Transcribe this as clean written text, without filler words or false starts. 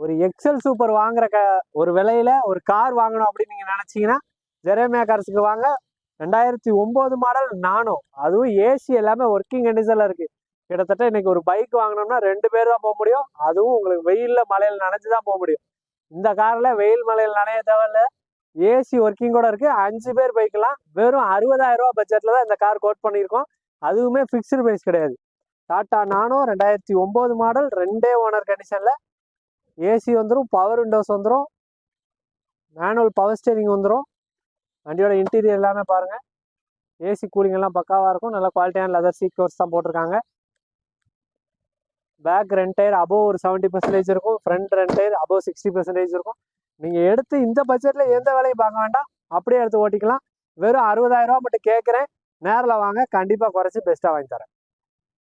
ஒரு XL super வாங்குற ஒரு விலையில ஒரு கார் வாங்கணும் அப்படின்னு நீங்க நினைச்சீங்கன்னா ஜெரேமியா கார்ஸுக்கு வாங்க. 2009 மாடல் நானோ, அதுவும் ஏசி எல்லாமே ஒர்க்கிங் கண்டிஷன்ல இருக்கு. கிட்டத்தட்ட இன்னைக்கு ஒரு பைக் வாங்கினோம்னா 2 பேர் தான் போக முடியும். அதுவும் உங்களுக்கு வெயில்ல மழையில நனைஞ்சுதான் போக முடியும். இந்த கார்ல வெயில் மழையில் நனைய தேவையில்ல, ஏசி ஒர்க்கிங் கூட இருக்கு. 5 பேர் பைக்கலாம். வெறும் 60,000 ரூபாய் பட்ஜெட்ல தான் இந்த கார் கோட் பண்ணியிருக்கோம். அதுவுமே ஃபிக்ஸ்டு பிரைஸ் கிடையாது. டாடா நானோ 2009 மாடல், 2 ஓனர் கண்டிஷன்ல. ஏசி வந்துடும், பவர் விண்டோஸ் வந்துடும், மேனுவல் பவர் ஸ்டேரிங் வந்துடும். வண்டியோட இன்டீரியர் எல்லாமே பாருங்க, ஏசி கூலிங் எல்லாம் பக்காவா இருக்கும். நல்ல குவாலிட்டியான லெதர் சீட் கவர்ஸ் தான் போட்டிருக்காங்க. பேக் ரெண்ட் டயர் அபோவ் ஒரு 70% இருக்கும். ஃப்ரண்ட் ரெண்ட் டயர் அபோவ் 60% இருக்கும். நீங்க எடுத்து இந்த பட்ஜெட்ல எந்த வேலையும் பார்க்க வேண்டாம், அப்படியே எடுத்து ஓட்டிக்கலாம். வெறும் 60,000 ரூபாய் மட்டும் கேட்குறேன். நேரில் வாங்க, கண்டிப்பா குறைச்சி பெஸ்ட்டாக வாங்கி தரேன்.